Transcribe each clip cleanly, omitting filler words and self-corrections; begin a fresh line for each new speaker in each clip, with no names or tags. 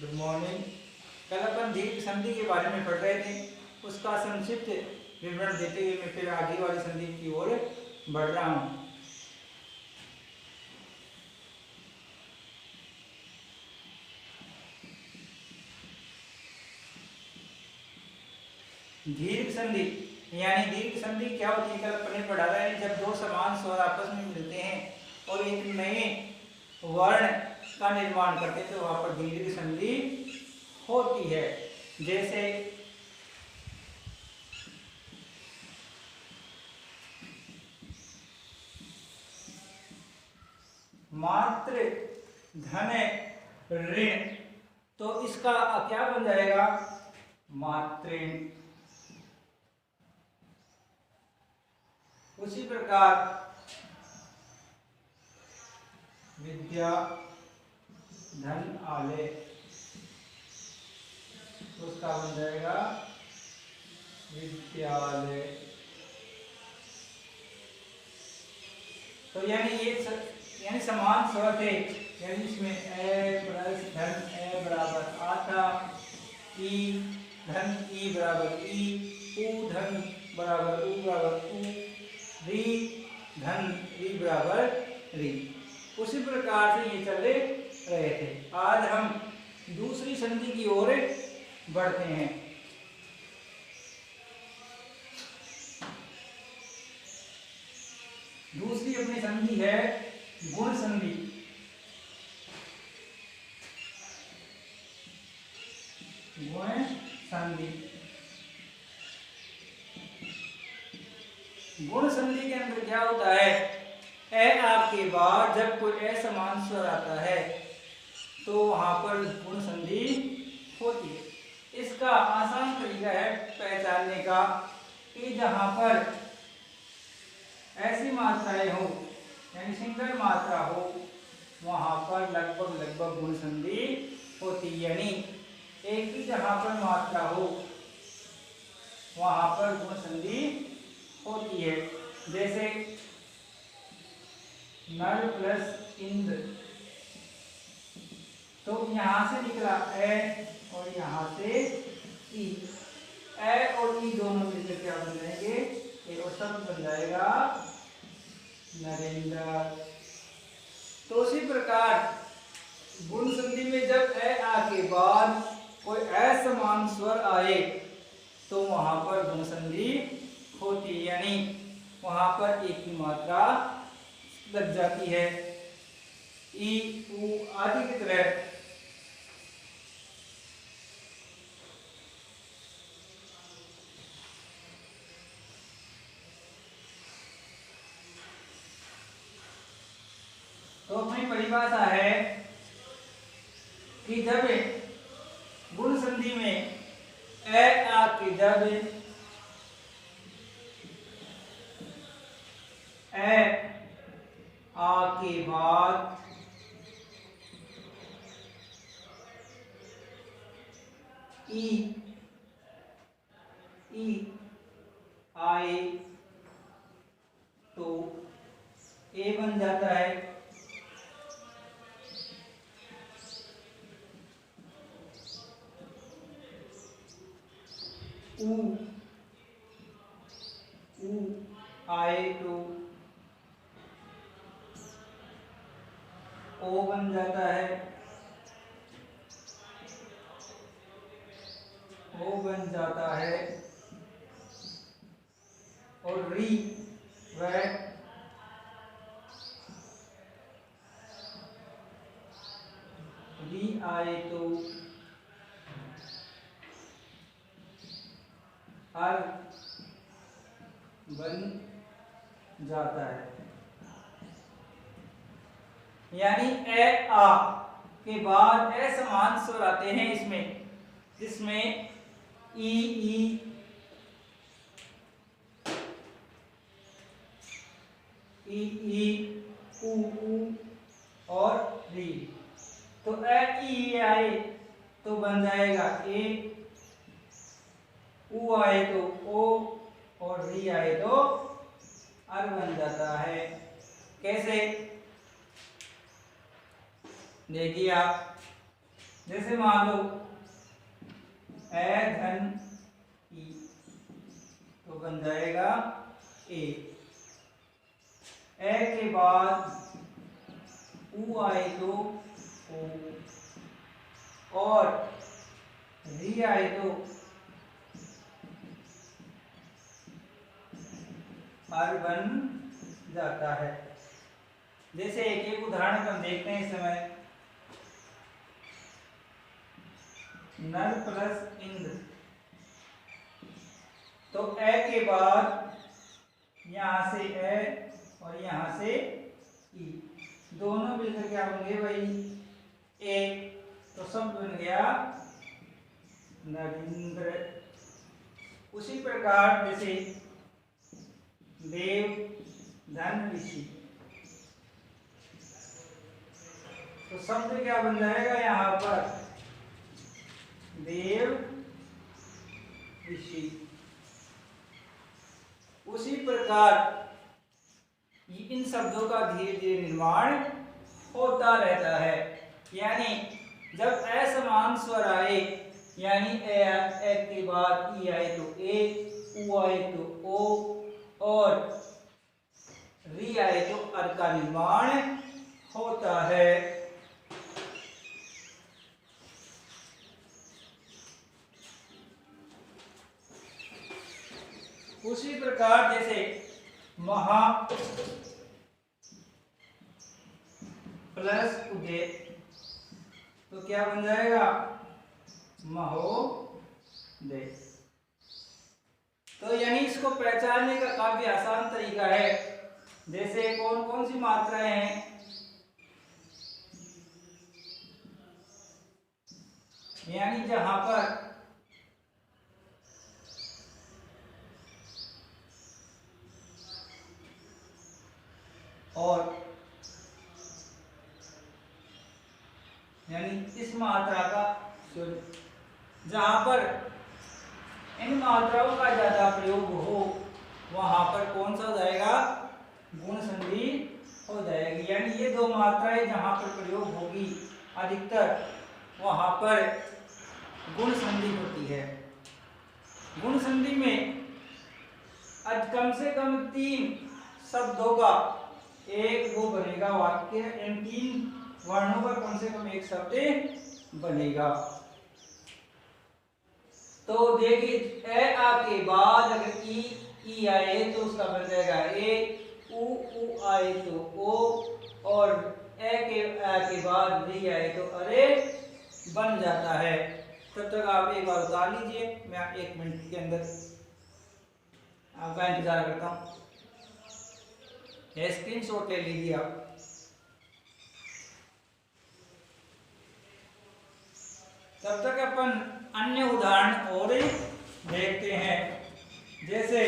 Good morning. कल अपन दीर्घ संधि के बारे में पढ़ रहे थे, उसका संक्षिप्त विवरण देते हुए मैं फिर आगे वाली संधि की ओर बढ़ रहा हूँ। दीर्घ संधि यानी दीर्घ संधि क्या होती है, कल अपन ने पढ़ा रहे हैं, जब दो समान स्वर आपस में मिलते हैं और एक नए वर्ण का निर्माण करते हैं तो वहां पर दीर्घ संधि होती है। जैसे मात्र धन ऋण, तो इसका क्या बन जाएगा, मातृण। उसी प्रकार विद्या धन आले, तो उसका बन जाएगा विद्यालय। तो यानी समान स्वर थे, यानी इसमें ए प्लस धन ए बराबर आता, ई धन ई बराबर ई, उ धन बराबर उ बराबर उ, री धन री बराबर री। उसी प्रकार से ये चले रहे थे। आज हम दूसरी संधि की ओर बढ़ते हैं। दूसरी अपनी संधि है गुण संधि। गुण संधि, गुण संधि के अंदर क्या होता है, ए आपके बाद जब कोई असमान स्वर आता है तो वहां पर गुण संधि होती है। इसका आसान तरीका है पहचानने का कि जहां पर ऐसी मात्राएं हो यानी सिंगल मात्रा हो वहां पर लगभग गुण संधि होती है। यानी एक ही जहां पर मात्रा हो वहां पर गुण संधि होती है। जैसे नल प्लस इंद्र, तो यहां से निकला ए और यहां से ई, ए और ई दोनों मिलकर क्या बन जाएंगे, एक शब्द बन जाएगा नरेंद्र। तो उसी प्रकार गुण संधि में जब ए आ के बाद कोई असमान स्वर आए तो वहां पर गुण संधि होती है, यानी वहां पर एक ही मात्रा लग जाती है। ई उ आदि की तरह तो अपनी परिभाषा है कि जब गुण संधि में ए आ के जब ए आ के बाद ई आए तो ए बन जाता है, उ आए तो ओ बन जाता है, ओ बन जाता है, और री वह री आए तो अर बन जाता है। यानी ए आ के बाद असमान स्वर आते हैं इसमें, जिसमें ई उ और री। तो ए ई आए तो बन जाएगा ए, उ आए तो ओ और री आए तो अर बन जाता है। कैसे, देखिए आप, जैसे मान लो ए धन ई, तो बन जाएगा ए। ए के बाद ऊ आए तो ओ, और री आए तो आर बन जाता है। जैसे एक एक उदाहरण हम देखते हैं इस समय। नर प्लस इंद्र, तो ए के बाद यहां से ए और यहां से ई, दोनों मिलकर क्या बन गए भाई ए, तो सब बन गया नरेंद्र। उसी प्रकार जैसे देव धन ऋषि, तो शब्द क्या बन जाएगा यहाँ पर देव ऋषि। उसी प्रकार इन शब्दों का धीरे धीरे निर्माण होता रहता है। यानी जब असमान स्वर आए, यानी ए के बाद ई आए तो ए, ऊ आए तो ओ और री आए तो अर का निर्माण होता है। उसी प्रकार जैसे महा प्लस उदय, तो क्या बन जाएगा महोदय। तो यानी इसको पहचानने का काफी आसान तरीका है। जैसे कौन कौन सी मात्राएं हैं, यानी जहां पर और यानी इस मात्रा का जहां पर इन मात्राओं का ज्यादा प्रयोग हो, वहां पर कौन सा हो जाएगा गुण संधि हो जाएगी। यानी ये दो मात्राएं जहां पर प्रयोग होगी अधिकतर, वहां पर गुण संधि होती है। गुण संधि में कम से कम 3 शब्दों का एक वो बनेगा वाक्य, इन 3 वर्णों का कम से कम एक शब्द बनेगा। तो देखिए ए आ के बाद अगर ई आए तो उसका बन जाएगा ए, ऊ आए तो ओ और ए के बाद री आए तो अरे बन जाता है। तब तक आप एक बार उतार लीजिए, मैं 1 मिनट के अंदर आपका इंतजार करता हूँ। स्क्रीनशॉट ले लीजिए आप। तब तक अपन अन्य उदाहरण और देखते हैं। जैसे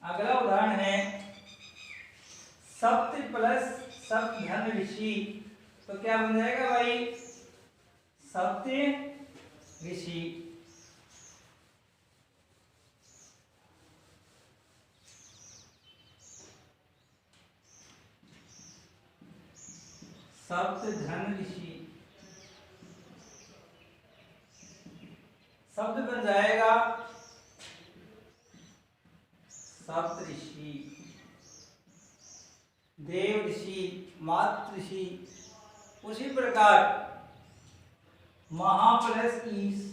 अगला उदाहरण है सप्त प्लस सप्त धन ऋषि, तो क्या बन जाएगा भाई सप्त ऋषि। सप्त धन ऋषि शब्द बन जाएगा सप्त ऋषि, देव ऋषि, मातृ ऋषि। उसी प्रकार महा प्लस ईश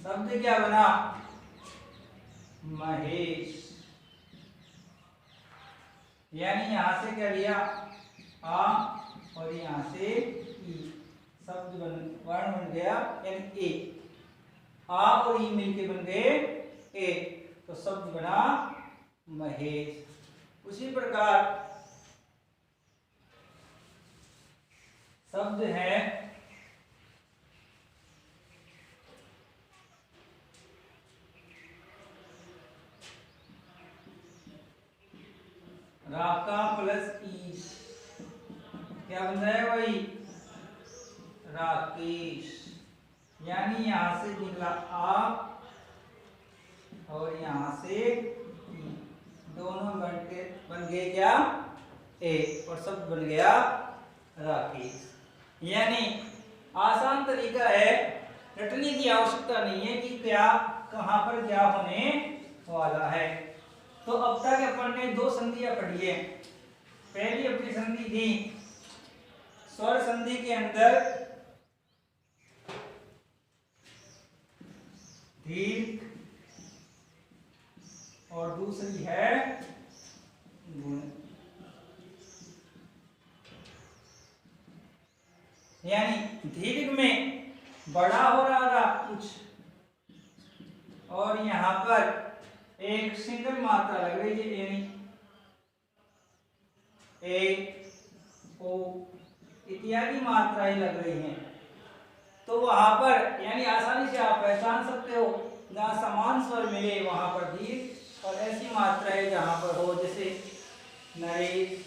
शब्द क्या बना महेश। यानी यहां से क्या लिया आ और यहां से ई, शब्द वर्ण बन गया यानी ए। आ और ई मिलके बन गए ए, तो शब्द बना महेश। उसी प्रकार शब्द है राका प्लस ईश, क्या बन जाएगा भाई राकेश। यानी यहां से निकला आ और यहां से गए क्या, ए, और शब्द बन गया राकेश। यानी आसान तरीका है, रटने की आवश्यकता नहीं है कि क्या कहां पर क्या होने वाला है। तो अब तक अपन ने दो संधियां पढ़ी है। पहली अपनी संधि थी स्वर संधि के अंदर दीर्घ और दूसरी है गुण। यानी दीर्घ में बड़ा हो रहा था कुछ, और यहां पर एक सिंगल मात्रा लग रही है, यानी ए, ओ इत्यादि मात्राएं लग रही हैं। तो वहां पर यानी आसानी से आप पहचान सकते हो, जहां समान स्वर मिले वहां पर दीर्घ, और ऐसी मात्राएं जहां पर हो जैसे नरेश,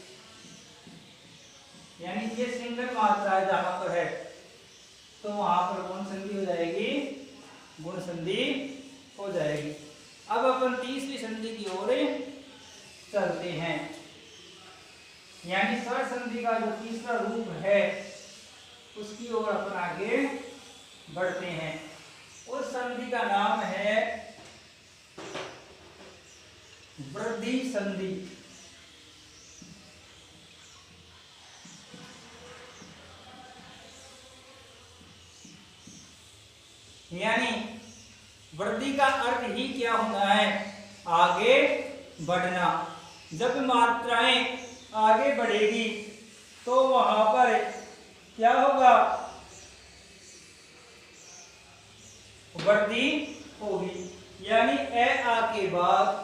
यानी ये सिंगल मात्रा जहां पर है तो वहां पर गुण संधि हो जाएगी, गुण संधि हो जाएगी। अब अपन तीसरी संधि की ओर चलते हैं। यानी स्वर संधि का जो तीसरा रूप है उसकी ओर अपन आगे बढ़ते हैं। उस संधि का नाम है वृद्धि संधि। यानी वृद्धि का अर्थ ही क्या होता है, आगे बढ़ना। जब मात्राएं आगे बढ़ेगी तो वहां पर क्या होगा, वृद्धि होगी। यानी ए आ के बाद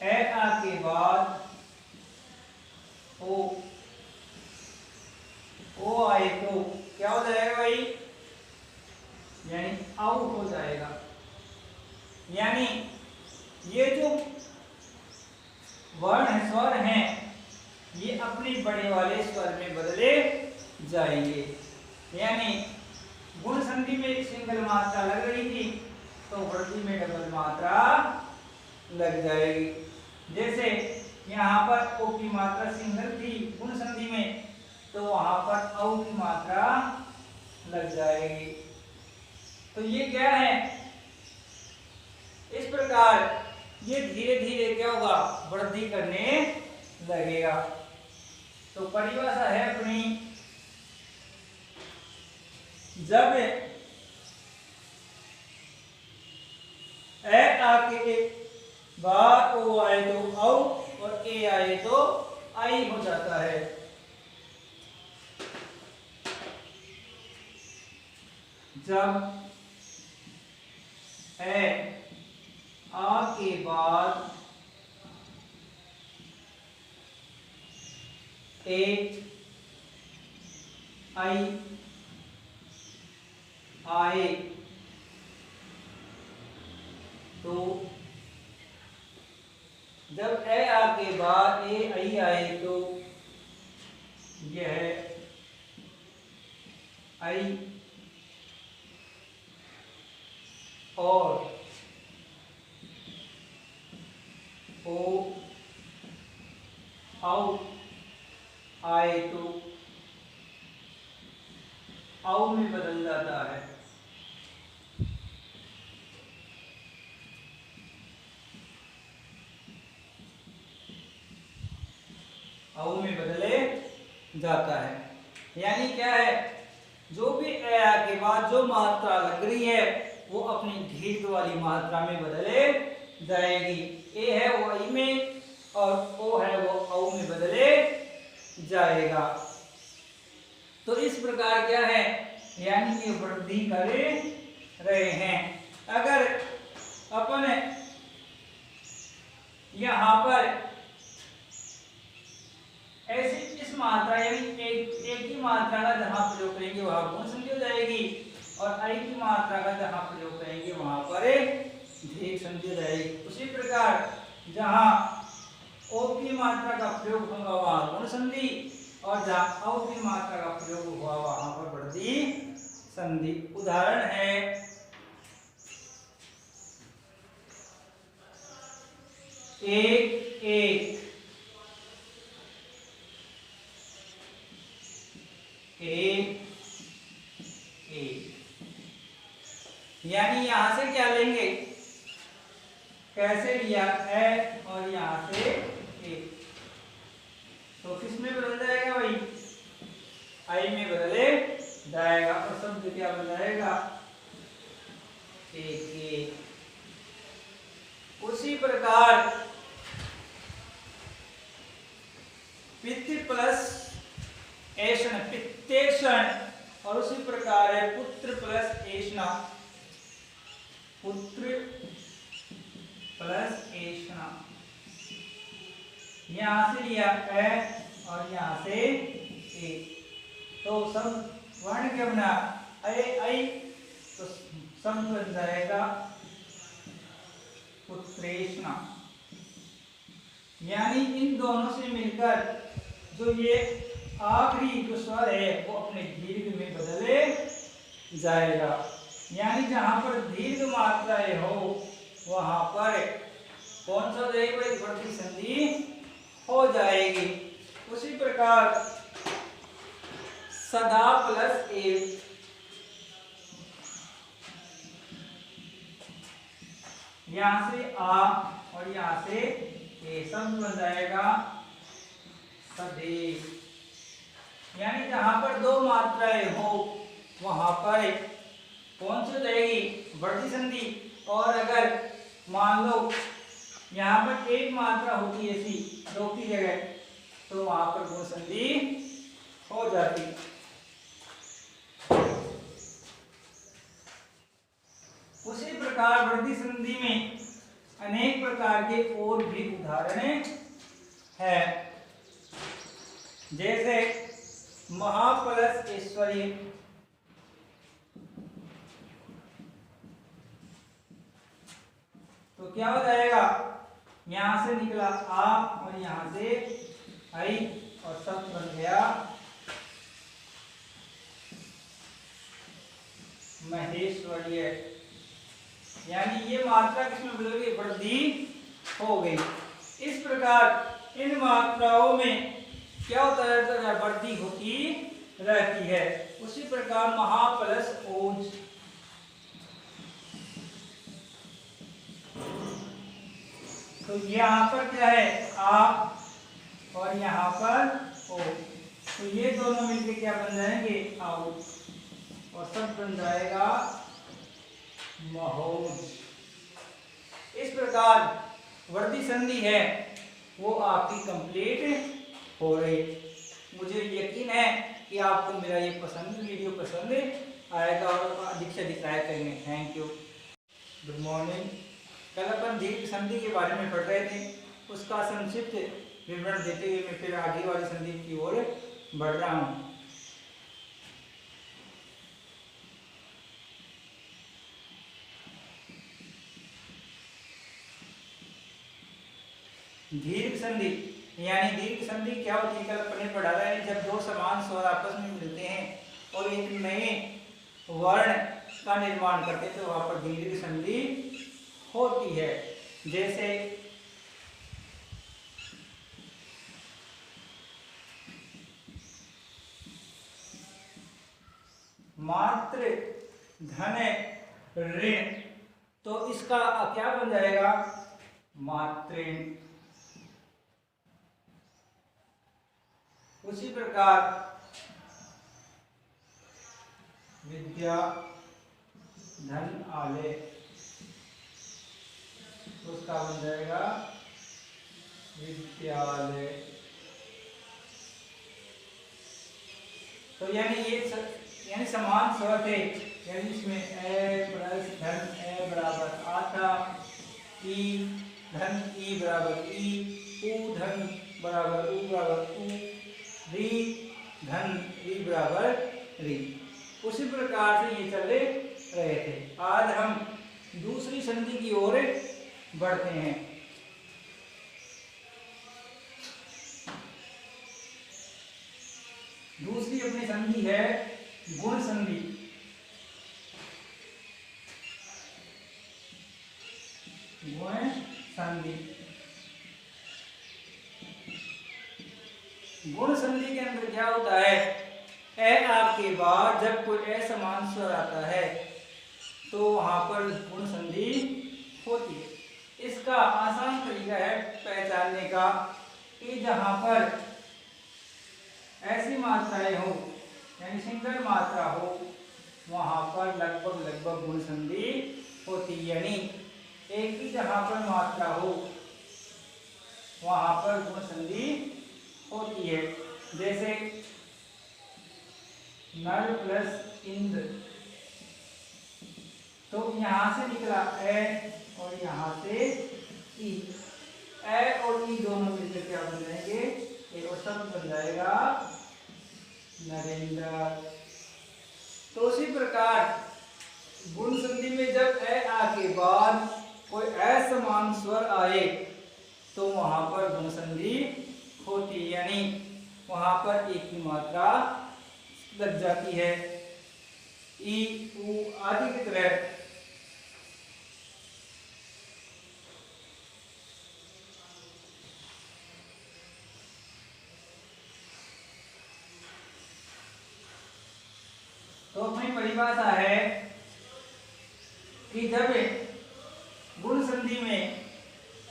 ए आ के बाद ओ आए तो क्या हो जाएगा भाई, यानी आउट हो जाएगा। यानी ये जो वर्ण है, स्वर हैं, ये अपने बड़े वाले स्वर में बदले जाएंगे। यानी गुण संधि में एक सिंगल मात्रा लग रही थी तो वृद्धि में डबल मात्रा लग जाएगी। जैसे यहाँ पर ओ की मात्रा सिंगल थी गुण संधि में, तो वहां पर औ की मात्रा लग जाएगी। तो ये क्या है, इस प्रकार ये धीरे धीरे क्या होगा, वृद्धि करने लगेगा। तो परिभाषा है अपनी, जब ए आके बाद ओ आए तो औ और ए आए तो आई हो जाता है। जब ए आ के बाद ए आई आए तो, जब ए आ के बाद ए आई आए तो यह आई और ओ आउ आए तो आउ में बदल जाता है। आउ में बदले जाता है। यानी क्या है, जो भी ए के बाद जो मात्रा लग रही है वो अपनी दीर्घ वाली मात्रा में बदले जाएगी। ए है वो आई में और ओ है वो औ में बदले जाएगा। तो इस प्रकार क्या है, यानी ये वृद्धि कर रहे हैं। अगर अपन यहाँ पर ऐसी इस मात्रा यानी एक ही मात्रा का जहां प्रयोग करेंगे वहां गुण संधि हो जाएगी, और आई की मात्रा का जहां प्रयोग करेंगे वहां पर दीर्घ संधि हो जाएगी। उसी प्रकार जहां ओ की मात्रा का प्रयोग होगा वहां गुण संधि, और जहां औ की मात्रा का प्रयोग हुआ वहां पर वृद्धि संधि। उदाहरण है एक एक एक एक, यानी यहां से क्या लेंगे, कैसे लिया ए और यहां से ए, तो किस में बदल जाएगा भाई, आई में बदले जाएगा और शब्द क्या बन जाएगा, एक एक। उसी प्रकार पित्त प्लस ऐषण पित्तेषण, और उसी प्रकार है पुत्र प्लस ऐषणा, पुत्र प्लस ऐषणा। यहां से लिया ए और यहां से ए, तो सब वर्ण क्या बना, ऐ तो सब बन जाएगा पुत्रेषणा। यानी इन दोनों से मिलकर जो ये आखिरी जो स्वर है वो अपने दीर्घ में बदले जाएगा। यानी जहां पर दीर्घ मात्राएं हो वहां पर कौन सा जाएगा, एक बढ़ती संधि हो जाएगी। उसी प्रकार सदा प्लस एव, यहां से आ और यहां से ए, शब्द बन जाएगा सदैव। यानी जहां पर दो मात्राएं हो वहां पर कौन सी जाएगी, बढ़ती संधि। और अगर मान लो यहाँ पर एक मात्रा होती है ऐसी दो की जगह, तो वहां पर गुण संधि हो जाती। उसी प्रकार बढ़ती संधि में अनेक प्रकार के और भी उदाहरण है, जैसे महाप्लस ऐश्वर्य, तो क्या हो जाएगा, यहां से निकला आ और यहां से आई और शब्द बन गया महेश्वर्य। यानी ये मात्रा किसमें बदल गई, वृद्धि हो गई। इस प्रकार इन मात्राओं में क्या होता है, वृद्धि होती रहती है। उसी प्रकार महा प्लस ओज, तो यहाँ पर क्या है आ और यहाँ पर ओ, तो ये दोनों मिलकर क्या बन जाएंगे, आओ, और सब बन जाएगा महोज। इस प्रकार वर्दी संधि है वो आपकी कंप्लीट हो रही। मुझे यकीन है कि आपको मेरा ये वीडियो पसंद आएगा और अधिक से अधिक लाइक करेंगे। Thank you. Good morning. कल अपन दीर्घ संधि के बारे में पढ़ रहे थे, उसका संक्षिप्त विवरण देते हुए मैं फिर आगे वाली संधि की ओर बढ़ रहा हूँ। दीर्घ संधि यानी दीर्घ संधि क्या होती है, कल अपन पढ़ा रहे हैं, जब दो समान स्वर आपस में मिलते हैं और एक नए वर्ण का निर्माण करते हैं तो वहां पर दीर्घ संधि होती है। जैसे मात्र धन ऋण, तो इसका क्या बन जाएगा, मात्रेण। उसी प्रकार विद्या धन आले, तो उसका बन जाएगा विद्यालय। तो यानी समान स्वर थे, यानी इसमें ए प्लस धन ए बराबर आ था, ई धन ई बराबर ई, उ धन बराबर उ बराबर उ, री धन री बराबर री। उसी प्रकार से ये चले रहे थे। आज हम दूसरी संधि की ओर बढ़ते हैं। दूसरी अपनी संधि है गुण संधि। गुण संधि गुण संधि के अंदर क्या होता है, ए आ के बाद जब कोई असमान स्वर आता है तो वहां पर गुण संधि होती है। इसका आसान तरीका है पहचानने का कि जहां पर ऐसी मात्राएं हो यानी सिंगल मात्रा हो वहां पर लगभग लगभग गुण संधि होती है, यानी एक ही जहां पर मात्रा हो वहां पर गुण संधि होती है। जैसे नर प्लस इंद्र, तो यहां से निकला ए और यहां से ई, ए और ई दोनों मिलकर क्या बन जाएंगे, एक और शब्द बन जाएगा नरेंद्र। तो उसी प्रकार गुण संधि में जब ए आ के बाद कोई असमान स्वर आए तो वहां पर गुण संधि होती है, यानी वहां पर एक ही मात्रा लग जाती है। ई उ आदि की तरह तो अपनी परिभाषा है कि जब गुण संधि में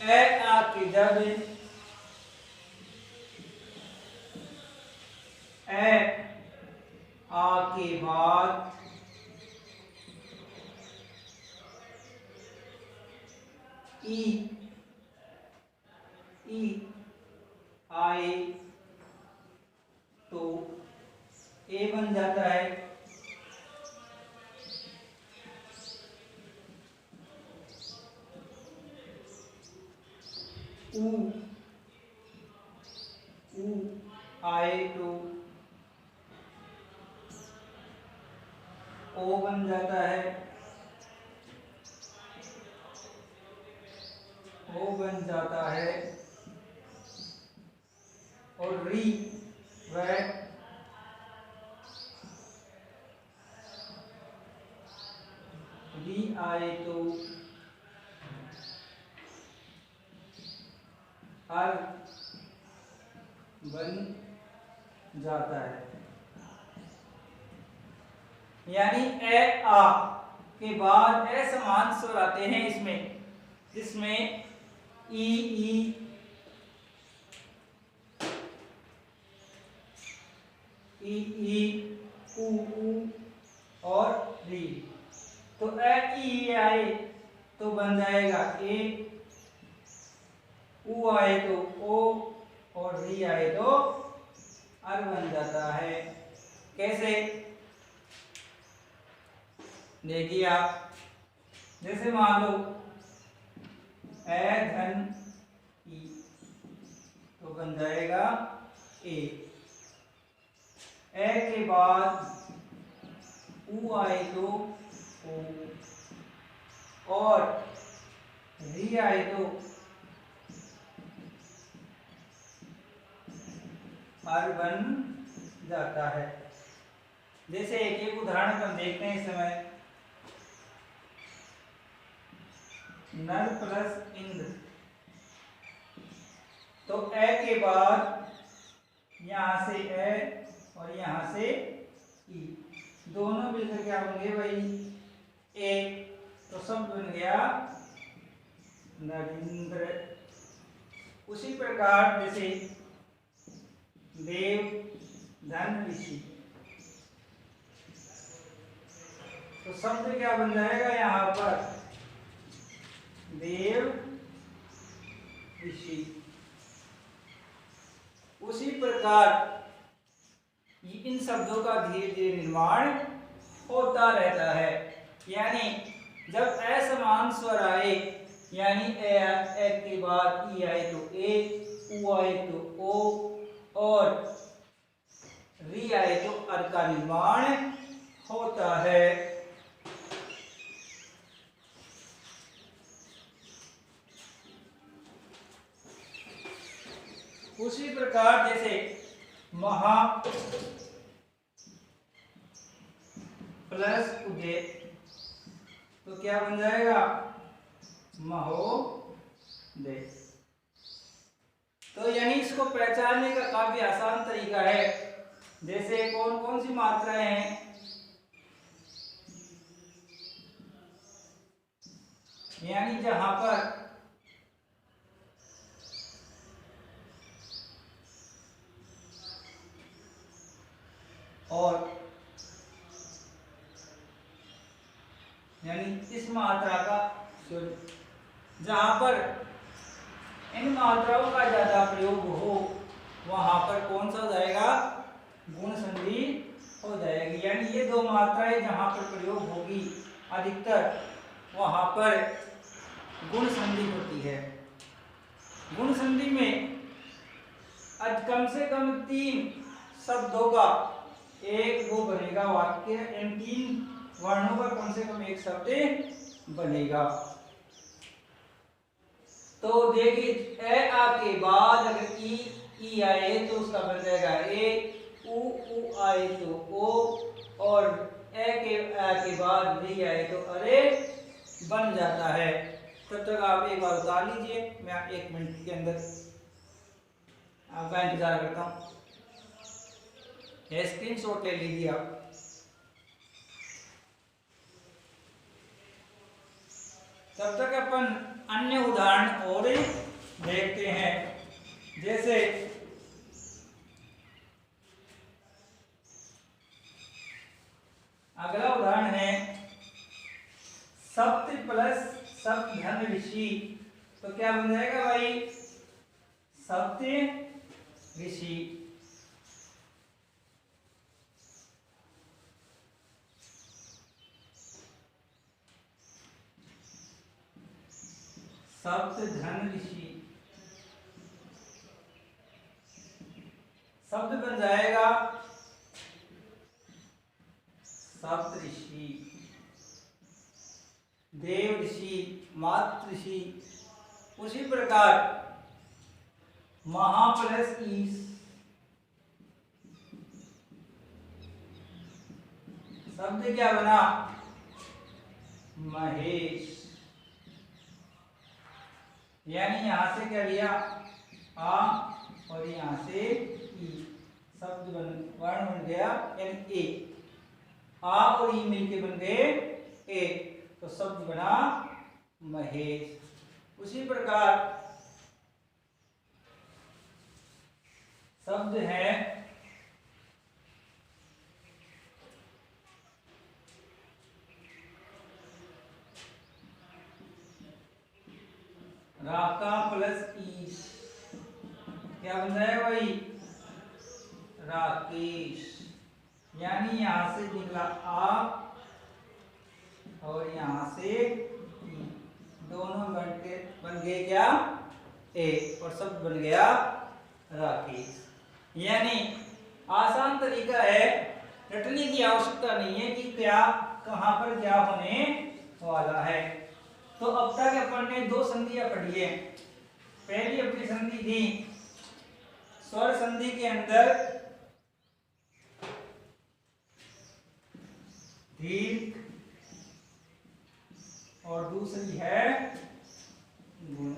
ए आ के जब ए आ के बाद ई आए तो ए बन जाता है, ऊ आए तो ओ बन जाता है, ओ बन जाता है, और री वह री आए तो हर बन जाता है। यानी ए आ के बाद असमान स्वर आते हैं इसमें, जिसमें ई उ और री। तो ए ई आए तो बन जाएगा ए, उ आए तो ओ और री आए तो अर बन जाता है। कैसे देखिए आप, जैसे मान लो ए धन ई तो बन जाएगा ए के बाद उ आए तो ओ और री आए तो आर बन जाता है। जैसे एक उदाहरण हम देखते हैं इस समय, नर प्लस इंद्र, तो ए के बाद यहां से ए और यहां से ई, दोनों मिलकर क्या बन गए भाई ए, तो सब बन गया नरेंद्र। उसी प्रकार जैसे देव धन ऋषि, तो शब्द क्या बन जाएगा यहाँ पर देव ऋषि। उसी प्रकार इन शब्दों का धीरे धीरे निर्माण होता रहता है, यानी जब असमान स्वर आए यानी ए के बाद ई आए तो ए, उ आए तो ओ और री आए तो अर का निर्माण होता है। उसी प्रकार जैसे महा प्लस उदय, तो क्या बन जाएगा महोदय। तो यानी इसको पहचानने का काफी आसान तरीका है। जैसे कौन कौन सी मात्राएं हैं, यानी जहां पर और यानी इस मात्रा का जहां पर इन मात्राओं का ज्यादा प्रयोग हो वहां पर कौन सा हो जाएगा, गुण संधि हो जाएगी। यानी ये दो मात्राएं जहां पर प्रयोग होगी अधिकतर वहां पर गुण संधि होती है। गुण संधि में कम से कम 3 शब्दों का एक वो बनेगा वाक्य, इन 3 वर्णों का कम से कम एक शब्द बनेगा। तो देखिए ए आ के बाद अगर ई आए तो उसका बन जाएगा ए, उ आए तो ओ, और ए के आ के बाद री आए तो अरे बन जाता है। तब तक आप एक बार उतार लीजिए, मैं 1 मिनट के अंदर आपका इंतजार करता हूँ। स्क्रीनशॉट ले लीजिए आप। तब तक अपन अन्य उदाहरण और देखते हैं। जैसे अगला उदाहरण है सप्त प्लस सप्त धन ऋषि। तो क्या बन जाएगा भाई, सप्त ऋषि। सप्त धन ऋषि शब्द बन जाएगा सप्त ऋषि, देव ऋषि, मातृ ऋषि। उसी प्रकार महा प्लस ईश शब्द क्या बना, महेश। यानी यहां से क्या लिया, आ, और यहां से ई, शब्द वर्ण बन गया यानी ए। आ और ई मिलके बन गए ए, तो शब्द बना महेश। उसी प्रकार शब्द है राका प्लस ईश, क्या बन जाएगा भाई, राकेश। यानी यहां से निकला आ और यहां से ई, दोनों बन गए क्या, ए, और शब्द बन गया राकेश। यानी आसान तरीका है, रटने की आवश्यकता नहीं है कि क्या कहां पर क्या होने वाला है। तो अब तक अपन ने 2 संधियां पढ़ी है। पहली अपनी संधि थी स्वर संधि के अंदर दीर्घ, और दूसरी है गुण।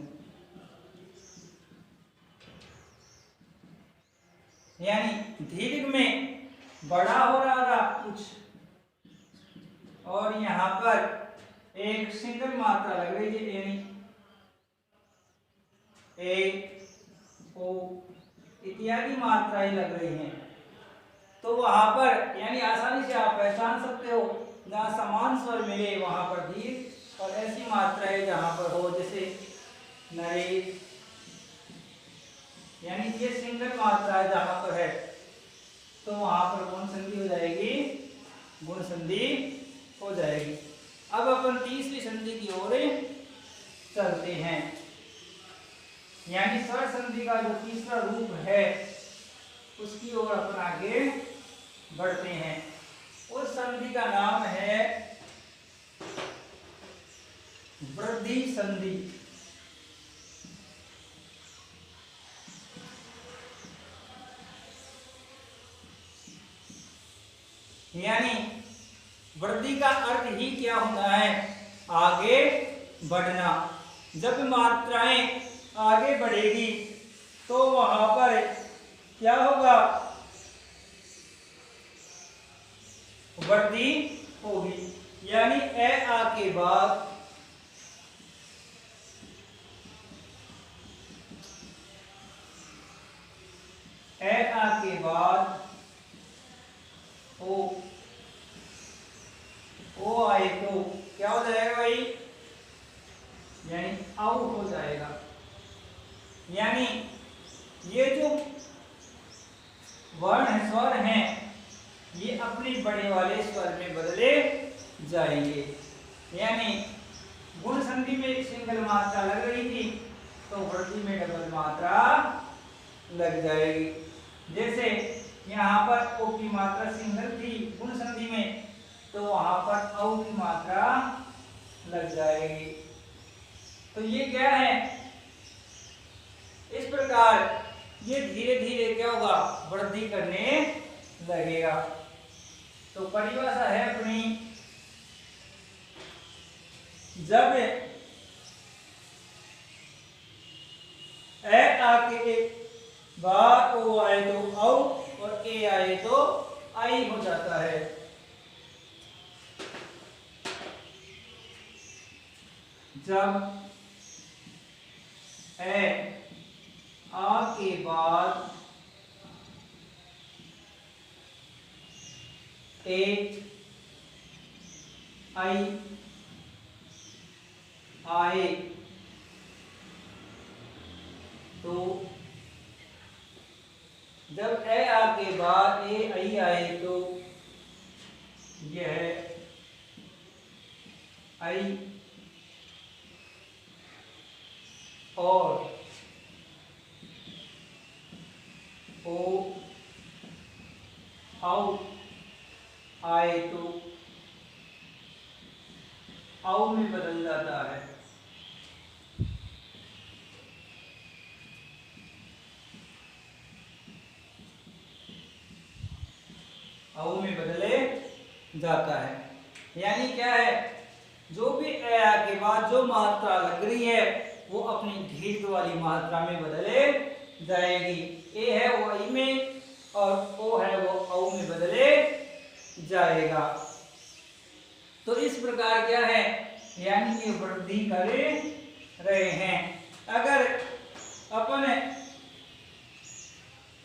यानी दीर्घ में बड़ा हो रहा था कुछ, और यहां पर एक सिंगल मात्रा लग रही है, यानी ए, ओ इत्यादि मात्राएं लग रही हैं। तो वहां पर यानी आसानी से आप पहचान सकते हो, जहां समान स्वर मिले वहां पर दीर्घ, और ऐसी मात्राएं जहां पर हो जैसे नरेश, यानी ये सिंगल मात्रा जहां पर है तो वहां पर कौन संधि हो जाएगी, गुण संधि हो जाएगी। अब अपन तीसरी संधि की ओर चलते हैं। यानी स्वर संधि का जो तीसरा रूप है उसकी ओर अपन आगे बढ़ते हैं। उस संधि का नाम है वृद्धि संधि। यानी वृद्धि का अर्थ ही क्या होता है, आगे बढ़ना। जब मात्राएं आगे बढ़ेगी तो वहां पर क्या होगा, वृद्धि होगी। यानी ए आ के बाद ओ आए तो क्या हो जाएगा भाई, यानी आउट हो जाएगा। यानी ये जो वर्ण है, स्वर हैं, ये अपने बड़े वाले स्वर में बदले जाएंगे। यानी गुण संधि में एक सिंगल मात्रा लग रही थी, तो वृद्धि में डबल मात्रा लग जाएगी। जैसे यहाँ पर ओ की मात्रा सिंगल थी गुण संधि में, तो वहां पर औ की मात्रा लग जाएगी। तो ये क्या है, इस प्रकार ये धीरे धीरे क्या होगा, वृद्धि करने लगेगा। तो परिभाषा है अपनी, जब ए आके बाद ओ आए तो औ और ए आए तो आई हो जाता है। जब ए आ के बाद ए आई आए तो, जब ए आ के बाद ए आई आए तो यह आई और ओ औ आए तो औ में बदल जाता है। औ में बदले जाता है। यानी क्या है, जो भी ए आ के बाद जो मात्रा लग रही है वो अपनी दीर्घ वाली मात्रा में बदले जाएगी। ए है वो आई में और ओ है वो औ में बदले जाएगा। तो इस प्रकार क्या है, यानी ये वृद्धि कर रहे हैं। अगर अपन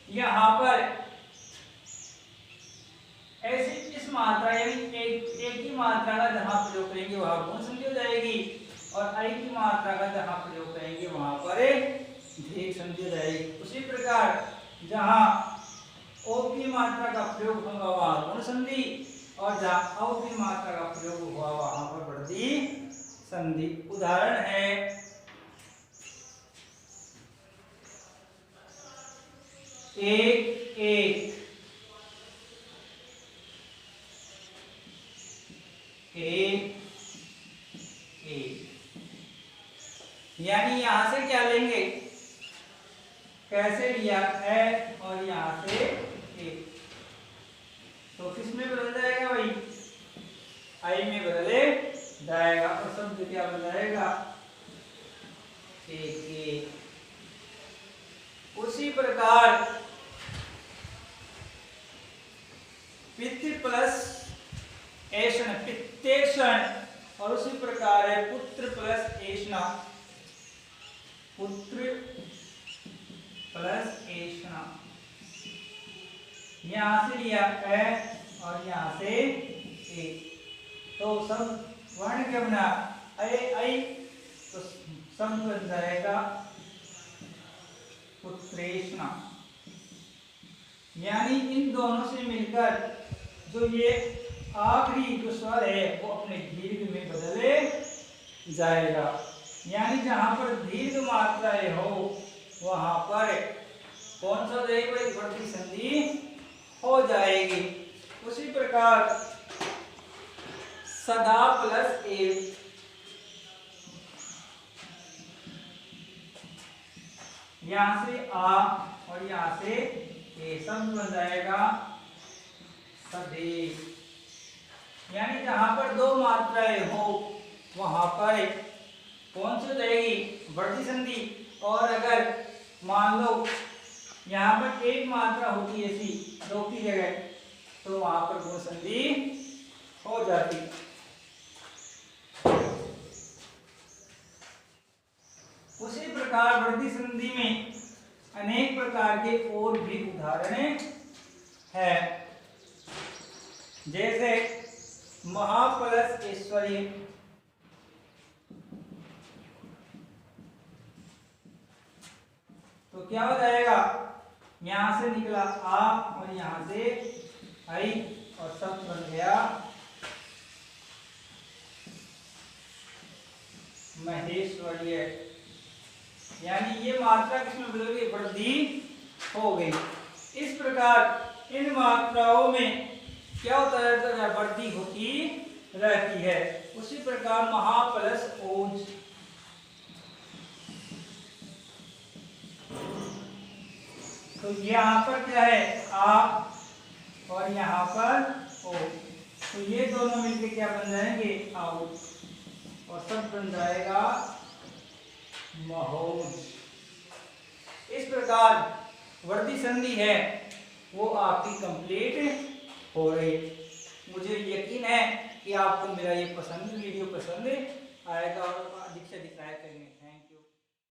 यहां पर ऐसी इस मात्रा यानी एक ही मात्रा का जहां प्रयोग करेंगे वहां गुण संधि हो जाएगी, और आई की मात्रा का जहां प्रयोग करेंगे वहां पर दीर्घ संधि हो जाएगी। उसी प्रकार जहां ओ की मात्रा का प्रयोग होगा वहां गुण संधि, और जहां औ की मात्रा का प्रयोग हुआ वहां पर वृद्धि संधि। उदाहरण है एक एक, एक एक। यानी यहां से क्या लेंगे, कैसे लिया है, और यहां से एक, तो किस में बदल जाएगा भाई, आई में बदले जाएगा, और शब्द क्या बन जाएगा, एक एक। उसी प्रकार पितृ प्लस ऐषण, पित्तेषण, और उसी प्रकार है पुत्र प्लस ऐषणा, पुत्र प्लस ऐषणा। यहां से लिया है और यहां से ए, तो सब वर्ण क्या बना, आई, तो शब्द बन जाएगा पुत्रेषणा। यानी इन दोनों से मिलकर जो ये आखिरी जो स्वर है वो अपने दीर्घ में बदले जाएगा। यानी जहां पर दीर्घ मात्राएं हो वहां पर कौन सा जाएगा, वृद्धि संधि हो जाएगी। उसी प्रकार सदा प्लस एव, यहां से आ और यहां से ए, शब्द बन जाएगा सदैव। यानी जहां पर दो मात्राएं हो वहां पर कौन सी जाएगी, वृद्धि संधि, और अगर मान लो यहाँ पर एक मात्रा होती है ऐसी दो की जगह, तो वहां पर गुण संधि हो जाती। उसी प्रकार वृद्धि संधि में अनेक प्रकार के और भी उदाहरण है, जैसे महाप्लस ऐश्वर्य, तो क्या हो जाएगा, यहां से निकला आ और यहां से आई और सब बन गया महेश्वर्य। यानी ये मात्रा किसमें बदल गई, वृद्धि हो गई। इस प्रकार इन मात्राओं में क्या होता रहता है, वृद्धि होती रहती है। उसी प्रकार महा प्लस ओज, तो यहाँ पर क्या है आ और यहाँ पर ओ, तो ये दोनों मिलकर क्या बन जाएंगे, आओ, और सब बन जाएगा महोज। इस प्रकार वृद्धि संधि है वो आपकी कंप्लीट हो रही। मुझे यकीन है कि आपको मेरा ये वीडियो पसंद आएगा और अधिक से अधिक लाइक करेंगे।